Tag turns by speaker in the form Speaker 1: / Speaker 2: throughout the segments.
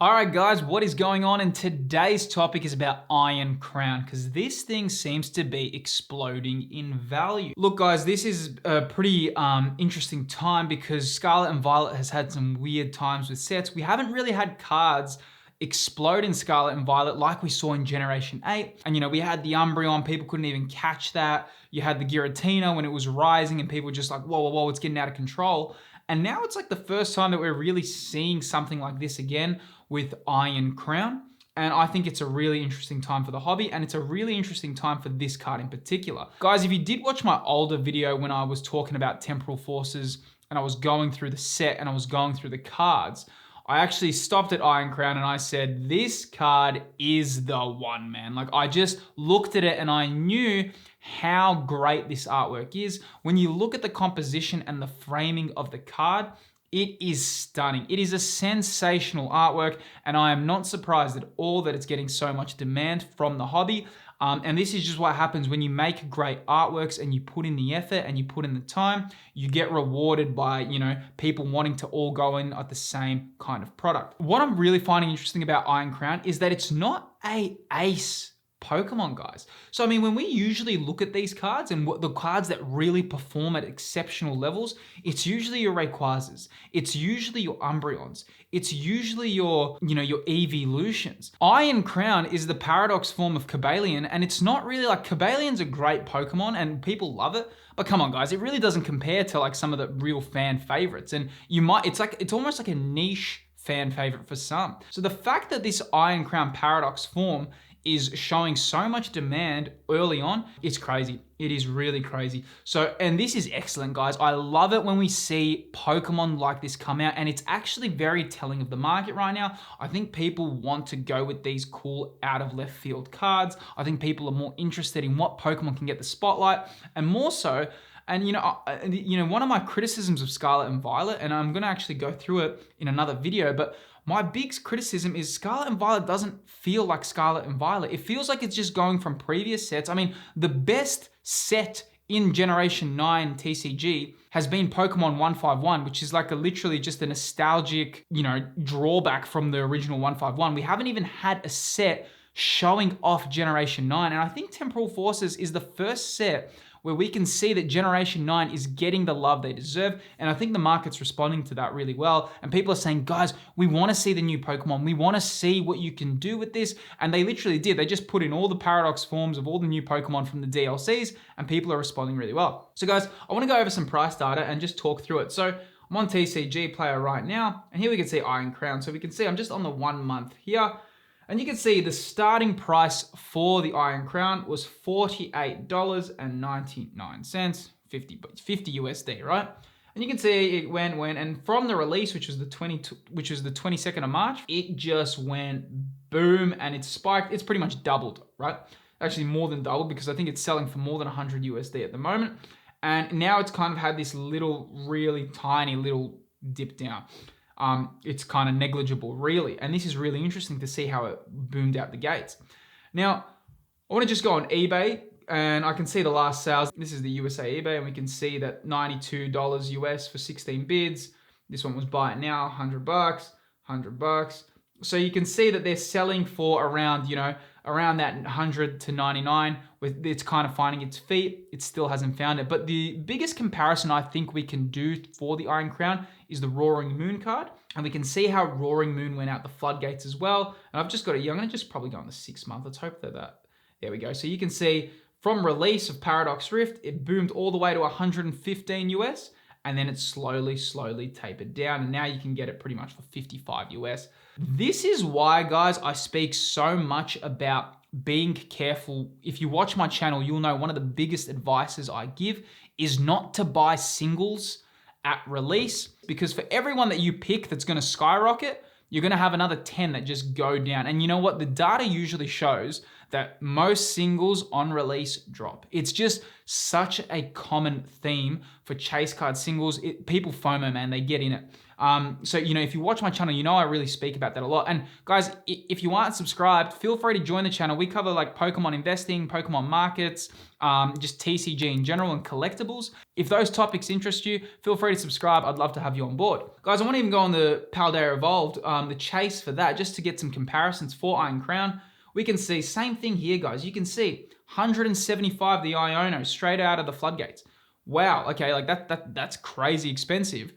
Speaker 1: All right, guys, what is going on? And today's topic is about Iron Crown because this thing seems to be exploding in value. Look, guys, this is a pretty interesting time because Scarlet and Violet has had some weird times with sets. We haven't really had cards explode in Scarlet and Violet like we saw in Generation 8. And, we had the Umbreon, people couldn't even catch that. You had the Giratina when it was rising and people were just like, whoa, whoa, whoa, it's getting out of control. And now it's like the first time that we're really seeing something like this again with Iron Crown. And I think it's a really interesting time for the hobby, and it's a really interesting time for this card in particular. Guys, if you did watch my older video when I was talking about Temporal Forces and I was going through the set and I was going through the cards, I actually stopped at Iron Crown and I said, this card is the one, man. Like, I just looked at it and I knew how great this artwork is. When you look at the composition and the framing of the card, it is stunning. It is a sensational artwork, and I am not surprised at all that it's getting so much demand from the hobby. And this is just what happens when you make great artworks and you put in the effort and you put in the time, you get rewarded by, people wanting to all go in at the same kind of product. What I'm really finding interesting about Iron Crown is that it's not a ace Pokemon, guys. So, when we usually look at these cards and what the cards that really perform at exceptional levels, it's usually your Rayquazas, it's usually your Umbreons, it's usually your Evolutions. Iron Crown is the paradox form of Cobalion, and it's not really like Cobalion's a great Pokemon and people love it, but come on, guys, it really doesn't compare to like some of the real fan favorites. And it's almost like a niche fan favorite for some. So the fact that this Iron Crown paradox form is showing so much demand early on, it's crazy. It is really crazy. So, and this is excellent, guys. I love it when we see Pokemon like this come out, and it's actually very telling of the market right now. I think people want to go with these cool out of left field cards. I think people are more interested in what Pokemon can get the spotlight, and more so, and one of my criticisms of Scarlet and Violet, and I'm gonna actually go through it in another video, but my big criticism is Scarlet and Violet doesn't feel like Scarlet and Violet. It feels like it's just going from previous sets. The best set in Generation 9 TCG has been Pokemon 151, which is like literally just a nostalgic, drawback from the original 151. We haven't even had a set showing off Generation 9. And I think Temporal Forces is the first set where we can see that Generation 9 is getting the love they deserve. And I think the market's responding to that really well. And people are saying, guys, we want to see the new Pokemon. We want to see what you can do with this. And they literally did. They just put in all the paradox forms of all the new Pokemon from the DLCs, and people are responding really well. So guys, I want to go over some price data and just talk through it. So I'm on TCG Player right now, and here we can see Iron Crown. So we can see I'm just on the 1 month here. And you can see the starting price for the Iron Crown was $48.99, 50 USD, right? And you can see it went, and from the release, which was the 22nd of March, it just went boom, and it spiked. It's pretty much doubled, right? Actually more than doubled, because I think it's selling for more than 100 USD at the moment. And now it's kind of had this really tiny little dip down. It's kind of negligible, really. And this is really interesting to see how it boomed out the gates. Now, I want to just go on eBay, and I can see the last sales. This is the USA eBay, and we can see that $92 US for 16 bids. This one was buy it now, $100, $100. So you can see that they're selling for around, around that 100 to 99, with it's kind of finding its feet. It still hasn't found it. But the biggest comparison I think we can do for the Iron Crown is the Roaring Moon card. And we can see how Roaring Moon went out the floodgates as well. And I've just got I'm going to just probably go on the 6 month. Let's hope that, there we go. So you can see from release of Paradox Rift, it boomed all the way to 115 US. And then it slowly tapered down. And now you can get it pretty much for 55 US. This is why, guys, I speak so much about being careful. If you watch my channel, you'll know one of the biggest advices I give is not to buy singles at release, because for everyone that you pick that's going to skyrocket, you're going to have another 10 that just go down. And you know what? The data usually shows that most singles on release drop. It's just such a common theme for chase card singles. People FOMO, man, they get in it. So, if you watch my channel, I really speak about that a lot. And guys, if you aren't subscribed, feel free to join the channel. We cover like Pokemon investing, Pokemon markets, just TCG in general and collectibles. If those topics interest you, feel free to subscribe. I'd love to have you on board. Guys, I want to even go on the Paldea Evolved, the chase for that, just to get some comparisons for Iron Crown. We can see same thing here, guys. You can see 175 the Iono straight out of the floodgates. Wow, okay, like that's crazy expensive.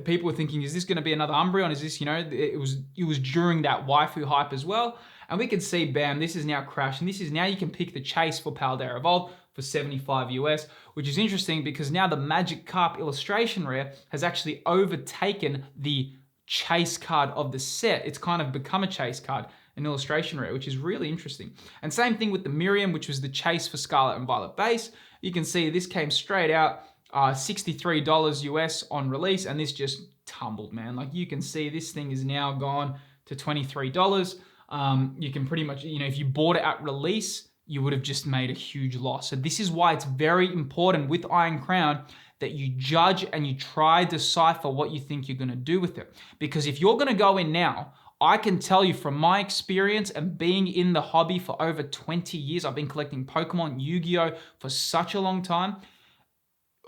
Speaker 1: People were thinking, is this going to be another Umbreon? Is this, it was during that waifu hype as well. And we can see, bam, this is now crashed. And this is now you can pick the chase for Paldea Evolved for 75 US, which is interesting because now the Magic Carp illustration rare has actually overtaken the chase card of the set. It's kind of become a chase card, an illustration rare, which is really interesting. And same thing with the Miriam, which was the chase for Scarlet and Violet base. You can see this came straight out, $63 US on release, and this just tumbled, man. Like you can see this thing is now gone to $23. You can pretty much, if you bought it at release, you would have just made a huge loss. So this is why it's very important with Iron Crown that you judge and you try to decipher what you think you're gonna do with it. Because if you're gonna go in now, I can tell you from my experience and being in the hobby for over 20 years, I've been collecting Pokemon, Yu-Gi-Oh! For such a long time.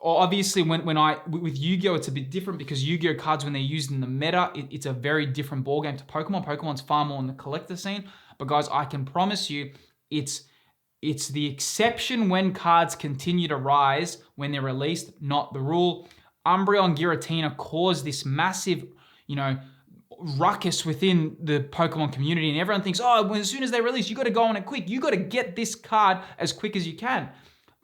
Speaker 1: Obviously, with Yu-Gi-Oh! It's a bit different because Yu-Gi-Oh! Cards, when they're used in the meta, it's a very different ballgame to Pokemon. Pokemon's far more in the collector scene. But guys, I can promise you, it's the exception when cards continue to rise when they're released, not the rule. Umbreon Giratina caused this massive, ruckus within the Pokemon community, and everyone thinks, as soon as they release, you got to go on it quick. You got to get this card as quick as you can.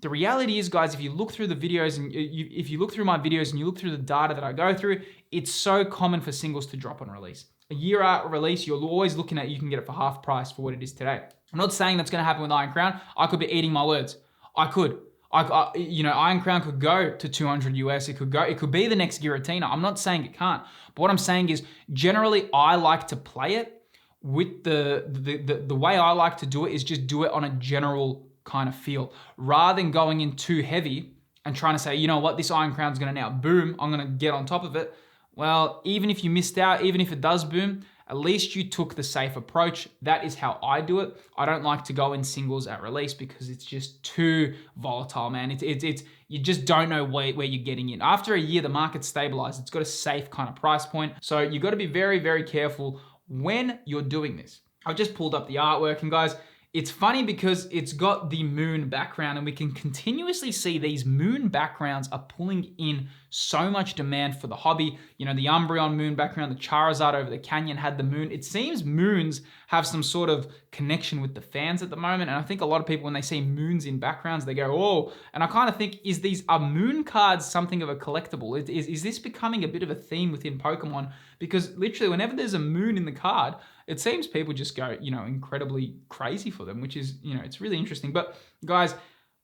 Speaker 1: The reality is, guys, if you look through the videos and if you look through my videos and you look through the data that I go through, it's so common for singles to drop on release. A year out of release, you're always looking at, you can get it for half price for what it is today. I'm not saying that's going to happen with Iron Crown. I could be eating my words. I could. Iron Crown could go to 200 US. It could be the next Giratina. I'm not saying it can't. But what I'm saying is, generally, I like to play it with the way I like to do it is just do it on a general kind of feel, rather than going in too heavy and trying to say, you know what, this Iron Crown's going to now boom. I'm going to get on top of it. Well, even if you missed out, even if it does boom, at least you took the safe approach. That is how I do it. I don't like to go in singles at release because it's just too volatile, man. It's you just don't know where you're getting in. After a year, the market's stabilized. It's got a safe kind of price point. So you got to be very, very careful when you're doing this. I've just pulled up the artwork, and guys, it's funny because it's got the moon background, and we can continuously see these moon backgrounds are pulling in so much demand for the hobby. The Umbreon moon background, the Charizard over the canyon had the moon. It seems moons have some sort of connection with the fans at the moment. And I think a lot of people, when they see moons in backgrounds, they go, oh, and I kind of think, are moon cards something of a collectible? Is this becoming a bit of a theme within Pokemon? Because literally whenever there's a moon in the card, it seems people just go, incredibly crazy for them, which is, it's really interesting. But guys,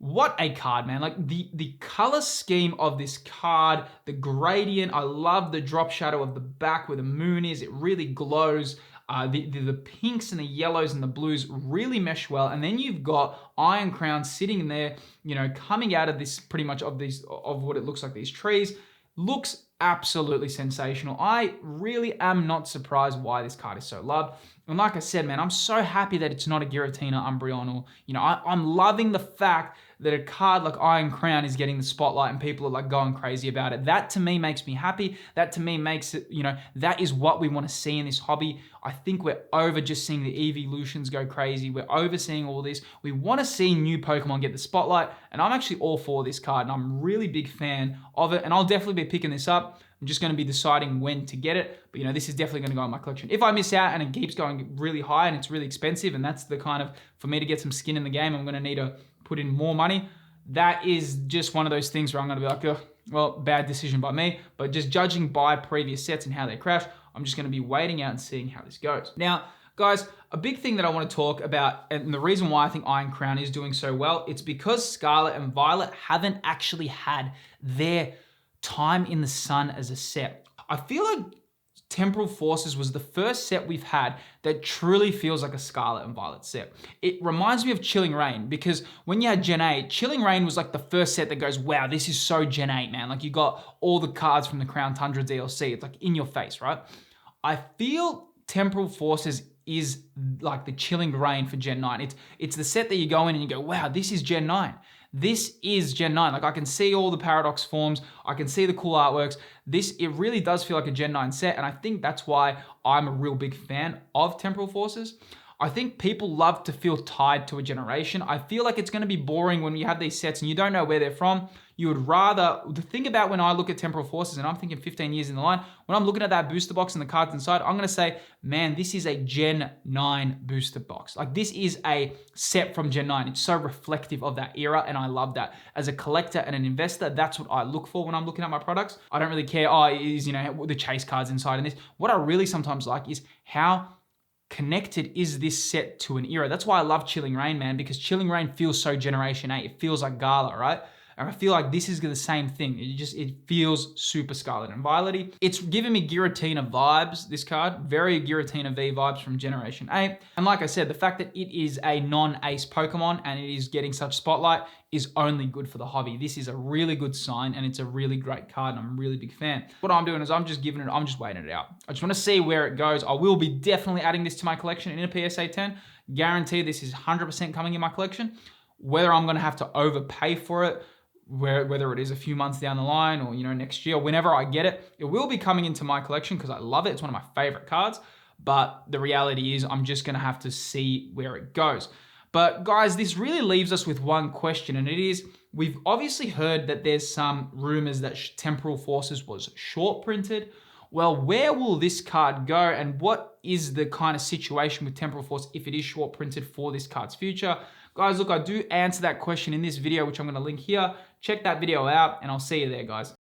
Speaker 1: what a card, man. Like the color scheme of this card, the gradient, I love the drop shadow of the back where the moon is. It really glows. The pinks and the yellows and the blues really mesh well. And then you've got Iron Crown sitting there, coming out of this pretty much of what it looks like these trees. Looks absolutely sensational. I really am not surprised why this card is so loved. And like I said, man, I'm so happy that it's not a Giratina, Umbreon, or, I'm loving the fact that a card like Iron Crown is getting the spotlight and people are like going crazy about it. That to me makes me happy. That to me makes it, that is what we want to see in this hobby. I think we're over just seeing the evolutions go crazy. We're overseeing all this. We want to see new Pokemon get the spotlight, and I'm actually all for this card, and I'm a really big fan of it, and I'll definitely be picking this up. I'm just going to be deciding when to get it, but this is definitely going to go in my collection. If I miss out and it keeps going really high and it's really expensive, and that's the kind of, for me to get some skin in the game, I'm going to need to put in more money. That is just one of those things where I'm going to be like, oh, well, bad decision by me. But just judging by previous sets and how they crash, I'm just going to be waiting out and seeing how this goes. Now, guys, a big thing that I want to talk about, and the reason why I think Iron Crown is doing so well, it's because Scarlet and Violet haven't actually had their time in the sun as a set. I feel like Temporal Forces was the first set we've had that truly feels like a Scarlet and Violet set. It reminds me of Chilling Reign, because when you had Gen 8, Chilling Reign was like the first set that goes, wow, this is so Gen 8, man. Like you got all the cards from the Crown Tundra DLC. It's like in your face, right? I feel Temporal Forces is like the Chilling Reign for Gen 9. It's the set that you go in and you go, wow, this is Gen 9. This is Gen 9. Like I can see all the paradox forms. I can see the cool artworks. It really does feel like a Gen 9 set. And I think that's why I'm a real big fan of Temporal Forces. I think people love to feel tied to a generation. I feel like it's going to be boring when you have these sets and you don't know where they're from. You would rather, the thing about when I look at Temporal Forces and I'm thinking 15 years in the line, when I'm looking at that booster box and the cards inside, I'm going to say, man, this is a Gen 9 booster box. Like this is a set from Gen 9. It's so reflective of that era and I love that. As a collector and an investor, that's what I look for when I'm looking at my products. I don't really care, is the chase cards inside and this. What I really sometimes like is how connected is this set to an era. That's why I love Chilling Reign, man, because Chilling Reign feels so Generation 8. It feels like Gala, right? And I feel like this is the same thing. It feels super Scarlet and Violet-y. It's giving me Giratina vibes, this card. Very Giratina V vibes from Generation 8. And like I said, the fact that it is a non-ace Pokemon and it is getting such spotlight is only good for the hobby. This is a really good sign and it's a really great card and I'm a really big fan. What I'm doing is I'm just waiting it out. I just want to see where it goes. I will be definitely adding this to my collection in a PSA 10. Guarantee this is 100% coming in my collection. Whether I'm going to have to overpay for it, whether it is a few months down the line or next year, whenever I get it, it will be coming into my collection because I love it. It's one of my favorite cards. But the reality is I'm just going to have to see where it goes. But guys, this really leaves us with one question, and it is, we've obviously heard that there's some rumors that Temporal Forces was short printed. Well, where will this card go and what is the kind of situation with Temporal Force if it is short printed for this card's future? Guys, look, I do answer that question in this video, which I'm going to link here. Check that video out and I'll see you there, guys.